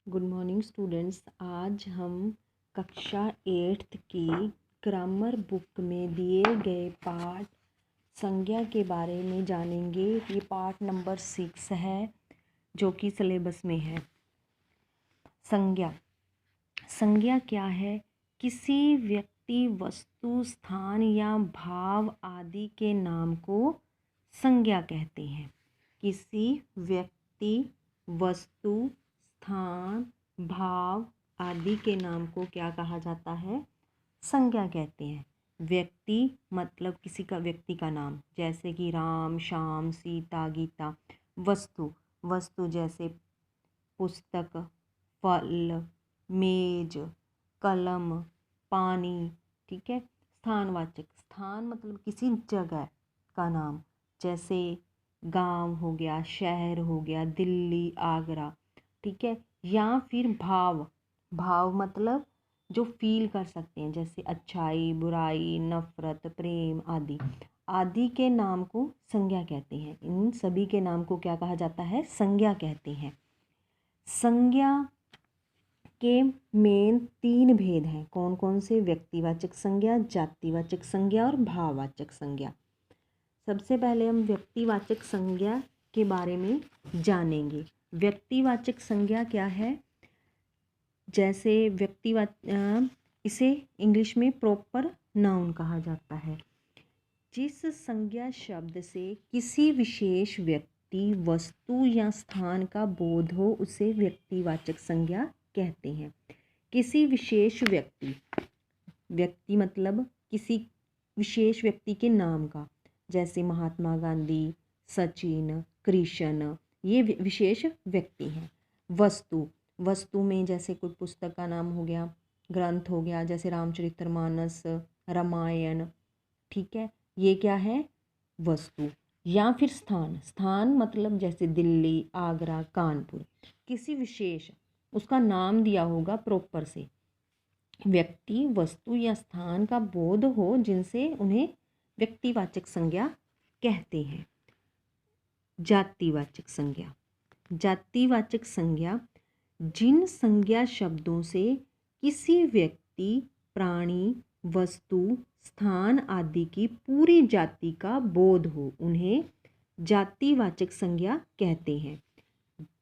Good morning students. आज हम कक्षा 8th की ग्रामर बुक में दिए गए पाठ संज्ञा के बारे में जानेंगे। ये पाठ नंबर 6 है जो कि सिलेबस में है। संज्ञा संज्ञा क्या है? किसी व्यक्ति, वस्तु, स्थान या भाव आदि के नाम को संज्ञा कहते हैं। किसी व्यक्ति, वस्तु, स्थान, भाव आदि के नाम को क्या कहा जाता है? संज्ञा कहते हैं। व्यक्ति मतलब किसी का, व्यक्ति का नाम, जैसे कि राम, श्याम, सीता, गीता। वस्तु वस्तु जैसे पुस्तक, फल, मेज, कलम, पानी। ठीक है। स्थानवाचक, स्थान मतलब किसी जगह का नाम, जैसे गांव हो गया, शहर हो गया, दिल्ली, आगरा। ठीक है। या फिर भाव, भाव मतलब जो फील कर सकते हैं, जैसे अच्छाई, बुराई, नफरत, प्रेम आदि। आदि के नाम को संज्ञा कहते हैं। इन सभी के नाम को क्या कहा जाता है? संज्ञा कहते हैं। संज्ञा के मेन 3 भेद हैं। कौन कौन से? व्यक्तिवाचक संज्ञा, जातिवाचक संज्ञा और भाववाचक संज्ञा। सबसे पहले हम व्यक्तिवाचक संज्ञा के बारे में जानेंगे। व्यक्तिवाचक संज्ञा क्या है? जैसे इसे इंग्लिश में प्रॉपर नाउन कहा जाता है। जिस संज्ञा शब्द से किसी विशेष व्यक्ति, वस्तु या स्थान का बोध हो उसे व्यक्तिवाचक संज्ञा कहते हैं। किसी विशेष व्यक्ति, व्यक्ति मतलब किसी विशेष व्यक्ति के नाम का, जैसे महात्मा गांधी, सचिन, कृष्ण, ये विशेष व्यक्ति हैं। वस्तु, वस्तु में जैसे कोई पुस्तक का नाम हो गया, ग्रंथ हो गया, जैसे रामचरितमानस, रामायण। ठीक है। ये क्या है? वस्तु। या फिर स्थान, स्थान मतलब जैसे दिल्ली, आगरा, कानपुर। किसी विशेष, उसका नाम दिया होगा प्रॉपर से, व्यक्ति, वस्तु या स्थान का बोध हो जिनसे उन्हें व्यक्तिवाचक संज्ञा कहते हैं। जातिवाचक संज्ञा, जातिवाचक संज्ञा जिन संज्ञा शब्दों से किसी व्यक्ति, प्राणी, वस्तु, स्थान आदि की पूरी जाति का बोध हो उन्हें जातिवाचक संज्ञा कहते हैं।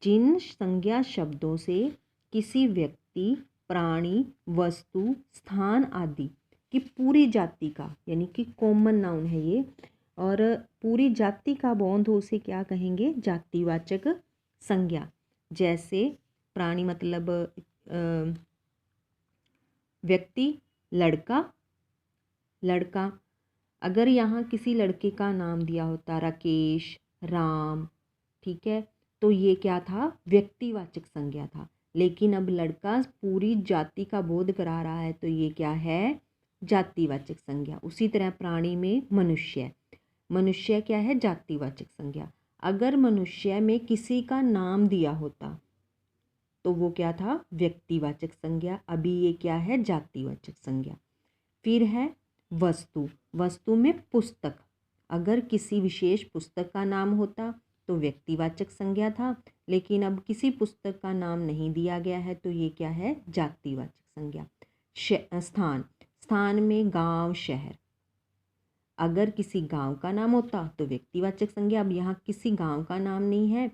जिन संज्ञा शब्दों से किसी व्यक्ति, प्राणी, वस्तु, स्थान आदि की पूरी जाति का, यानी कि कॉमन नाउन है ये, और पूरी जाति का बोध हो उसे क्या कहेंगे? जातिवाचक संज्ञा। जैसे प्राणी मतलब व्यक्ति, लड़का, लड़का। अगर यहाँ किसी लड़के का नाम दिया होता राकेश, राम, ठीक है, तो ये क्या था? व्यक्तिवाचक संज्ञा था। लेकिन अब लड़का पूरी जाति का बोध करा रहा है तो ये क्या है? जातिवाचक संज्ञा। उसी तरह प्राणी में मनुष्य, मनुष्य क्या है? जातिवाचक संज्ञा। अगर मनुष्य में किसी का नाम दिया होता तो वो क्या था? व्यक्तिवाचक संज्ञा। अभी ये क्या है? जातिवाचक संज्ञा। फिर है वस्तु, वस्तु में पुस्तक। अगर किसी विशेष पुस्तक का नाम होता तो व्यक्तिवाचक संज्ञा था, लेकिन अब किसी पुस्तक का नाम नहीं दिया गया है तो ये क्या है? जातिवाचक संज्ञा। स्थान, स्थान में गांव, शहर। अगर किसी गांव का नाम होता तो व्यक्तिवाचक संज्ञा। अब यहाँ किसी गांव का नाम नहीं है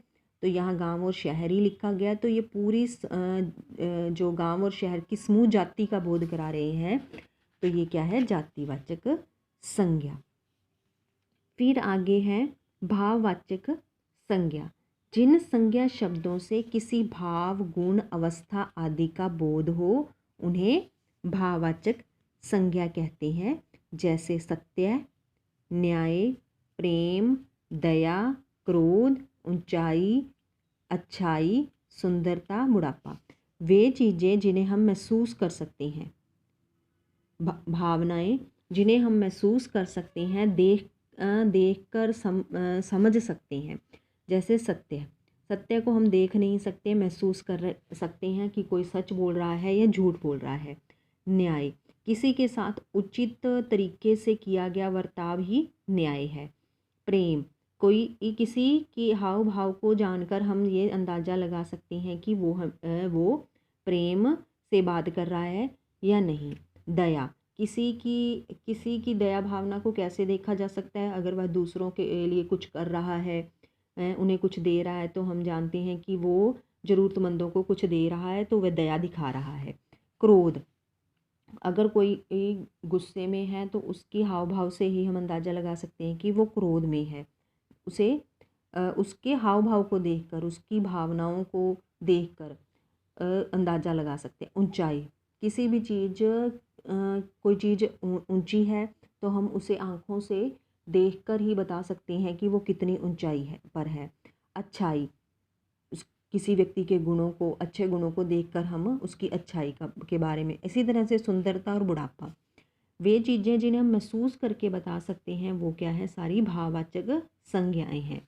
तो यहाँ गांव और शहर ही लिखा गया, तो ये पूरी जो गांव और शहर की समूह जाति का बोध करा रहे हैं, तो ये क्या है? जातिवाचक संज्ञा। फिर आगे है भाववाचक संज्ञा। जिन संज्ञा शब्दों से किसी भाव, गुण, अवस्था आदि का बोध हो उन्हें भाववाचक संज्ञा कहते हैं। जैसे सत्य, न्याय, प्रेम, दया, क्रोध, ऊंचाई, अच्छाई, सुंदरता, बुढ़ापा। वे चीज़ें जिन्हें हम महसूस कर सकते हैं, भावनाएं जिन्हें हम महसूस कर सकते हैं, देख कर समझ सकते हैं। जैसे सत्य, सत्य को हम देख नहीं सकते, महसूस कर सकते हैं कि कोई सच बोल रहा है या झूठ बोल रहा है। न्याय, किसी के साथ उचित तरीके से किया गया वर्ताव ही न्याय है। प्रेम, किसी की हाव भाव को जानकर हम ये अंदाज़ा लगा सकते हैं कि वो प्रेम से बात कर रहा है या नहीं। दया, किसी की दया भावना को कैसे देखा जा सकता है? अगर वह दूसरों के लिए कुछ कर रहा है, उन्हें कुछ दे रहा है, तो हम जानते हैं कि वो ज़रूरतमंदों को कुछ दे रहा है, तो वह दया दिखा रहा है। क्रोध, अगर कोई गुस्से में है तो उसकी हाव भाव से ही हम अंदाज़ा लगा सकते हैं कि वो क्रोध में है। उसके हाव भाव को देखकर, उसकी भावनाओं को देखकर अंदाज़ा लगा सकते हैं। ऊंचाई, किसी भी चीज़ कोई चीज़ ऊंची है तो हम उसे आँखों से देखकर ही बता सकते हैं कि वो कितनी ऊंचाई पर है। अच्छाई, किसी व्यक्ति के अच्छे गुणों को देखकर हम उसकी अच्छाई के बारे में। इसी तरह से सुंदरता और बुढ़ापा, वे चीज़ें जिन्हें हम महसूस करके बता सकते हैं वो क्या है? सारी भाववाचक संज्ञाएं हैं।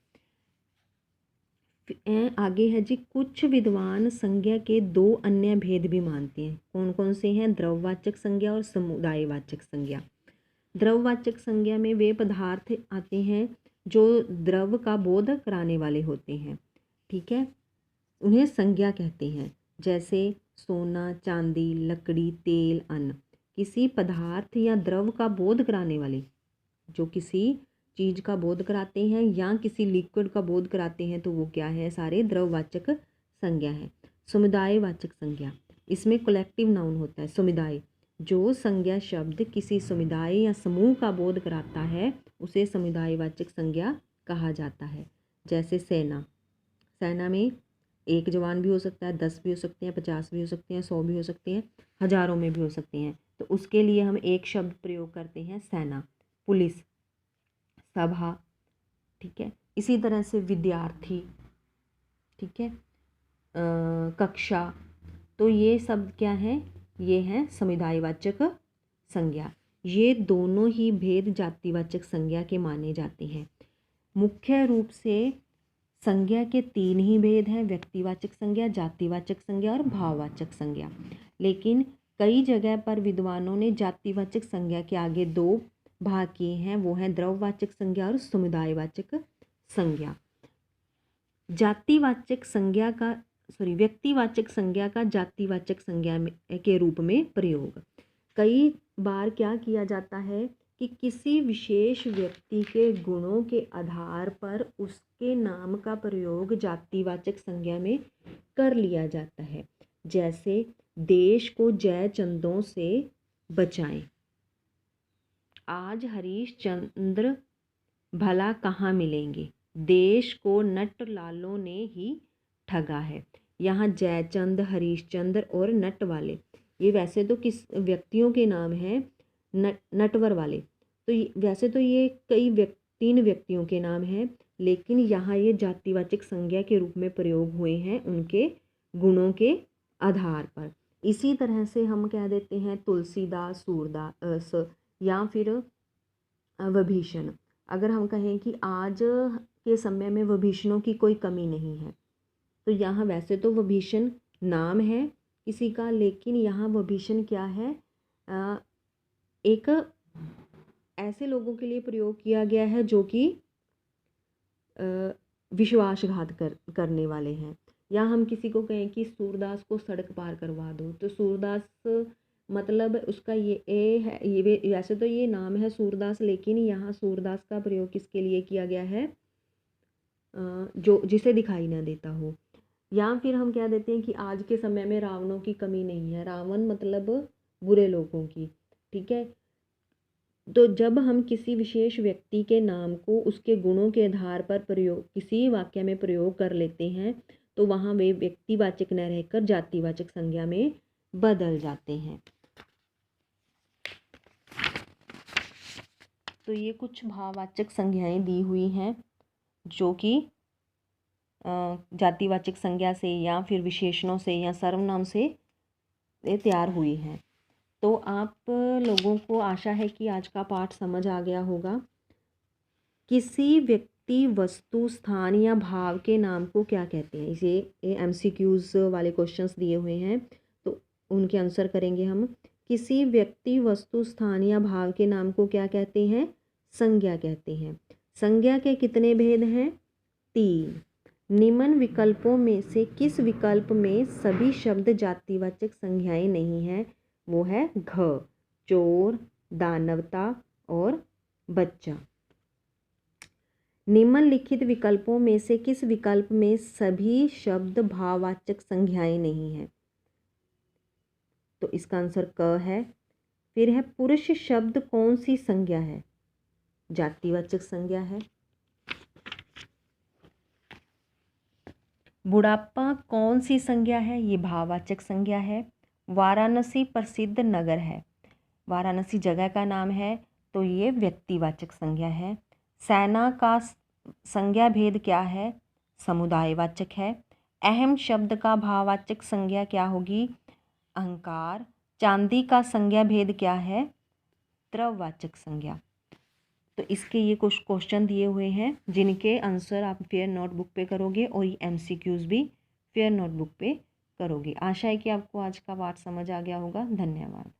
आगे है जी, कुछ विद्वान संज्ञा के 2 अन्य भेद भी मानते हैं। कौन कौन से हैं? द्रव्यवाचक संज्ञा और समुदायवाचक संज्ञा। द्रव्यवाचक संज्ञा में वे पदार्थ आते हैं जो द्रव का बोध कराने वाले होते हैं, ठीक है, उन्हें संज्ञा कहते हैं। जैसे सोना, चांदी, लकड़ी, तेल, अन्न। किसी पदार्थ या द्रव का बोध कराने वाले, जो किसी चीज़ का बोध कराते हैं या किसी लिक्विड का बोध कराते हैं, तो वो क्या है? सारे द्रववाचक संज्ञा है। समुदायवाचक संज्ञा, इसमें कलेक्टिव नाउन होता है। समुदाय, जो संज्ञा शब्द किसी समुदाय या समूह का बोध कराता है उसे समुदायवाचक संज्ञा कहा जाता है। जैसे सेना, सेना में 1 जवान भी हो सकता है, 10 भी हो सकते हैं, 50 भी हो सकते हैं, 100 भी हो सकते हैं, हज़ारों में भी हो सकते हैं, तो उसके लिए हम एक शब्द प्रयोग करते हैं, सेना। पुलिस, सभा, ठीक है। इसी तरह से विद्यार्थी, ठीक है, कक्षा, तो ये शब्द क्या है? ये हैं समुदायवाचक संज्ञा। ये दोनों ही भेद जातिवाचक संज्ञा के माने जाते हैं। मुख्य रूप से संज्ञा के 3 ही भेद हैं: व्यक्तिवाचक संज्ञा, जातिवाचक संज्ञा और भाववाचक संज्ञा। लेकिन कई जगह पर विद्वानों ने जातिवाचक संज्ञा के आगे 2 भाग किए हैं, वो हैं द्रव्यवाचक संज्ञा और समुदायवाचक संज्ञा। व्यक्तिवाचक संज्ञा का जातिवाचक संज्ञा के रूप में प्रयोग। कई बार क्या किया जाता है कि किसी विशेष व्यक्ति के गुणों के आधार पर उसके नाम का प्रयोग जातिवाचक संज्ञा में कर लिया जाता है। जैसे देश को जयचंदों से बचाएं, आज हरीश चंद्र भला कहाँ मिलेंगे, देश को नट लालों ने ही ठगा है। यहाँ जयचंद, हरीशचंद्र और नट वाले, ये वैसे तो किस व्यक्तियों के नाम हैं, नटवर वाले, तो वैसे तो ये 3 व्यक्तियों के नाम हैं, लेकिन यहाँ ये जातिवाचक संज्ञा के रूप में प्रयोग हुए हैं उनके गुणों के आधार पर। इसी तरह से हम कह देते हैं तुलसीदास, सूरदास या फिर विभीषण। अगर हम कहें कि आज के समय में विभीषणों की कोई कमी नहीं है, तो यहाँ वैसे तो विभीषण नाम है किसी का, लेकिन यहाँ विभीषण क्या है? एक ऐसे लोगों के लिए प्रयोग किया गया है जो कि विश्वासघात करने वाले हैं। या हम किसी को कहें कि सूरदास को सड़क पार करवा दो, तो सूरदास मतलब उसका ये है, ये वैसे तो ये नाम है सूरदास, लेकिन यहाँ सूरदास का प्रयोग किसके लिए किया गया है? जो जिसे दिखाई ना देता हो। या फिर हम कह देते हैं कि आज के समय में रावणों की कमी नहीं है, रावण मतलब बुरे लोगों की, ठीक है। तो जब हम किसी विशेष व्यक्ति के नाम को उसके गुणों के आधार पर किसी वाक्य में प्रयोग कर लेते हैं, तो वहाँ वे व्यक्तिवाचक न रहकर जातिवाचक संज्ञा में बदल जाते हैं। तो ये कुछ भाववाचक संज्ञाएं दी हुई हैं जो कि जातिवाचक संज्ञा से या फिर विशेषणों से या सर्वनाम से तैयार हुई हैं। तो आप लोगों को आशा है कि आज का पाठ समझ आ गया होगा। किसी व्यक्ति, वस्तु, स्थान या भाव के नाम को क्या कहते हैं? इसे MCQs वाले क्वेश्चंस दिए हुए हैं, तो उनके आंसर करेंगे हम। किसी व्यक्ति, वस्तु, स्थान या भाव के नाम को क्या कहते हैं? संज्ञा कहते हैं। संज्ञा के कितने भेद हैं? 3। निम्न विकल्पों में से किस विकल्प में सभी शब्द जातिवाचक संज्ञाएं नहीं हैं? वो है घ, चोर, दानवता और बच्चा। निम्नलिखित विकल्पों में से किस विकल्प में सभी शब्द भाववाचक संज्ञाएं नहीं हैं? तो इसका आंसर क है। फिर है पुरुष शब्द कौन सी संज्ञा है? जातिवाचक संज्ञा है। बुढ़ापा कौन सी संज्ञा है? ये भाववाचक संज्ञा है। वाराणसी प्रसिद्ध नगर है, वाराणसी जगह का नाम है, तो ये व्यक्तिवाचक संज्ञा है। सेना का संज्ञा भेद क्या है? समुदायवाचक है। अहम शब्द का भाववाचक संज्ञा क्या होगी? अहंकार। चांदी का संज्ञा भेद क्या है? द्रव्यवाचक संज्ञा। तो इसके ये कुछ क्वेश्चन दिए हुए हैं जिनके आंसर आप फेयर नोटबुक पे करोगे और ये MCQs भी फेयर नोटबुक पे करोगे। आशा है कि आपको आज का पाठ समझ आ गया होगा। धन्यवाद।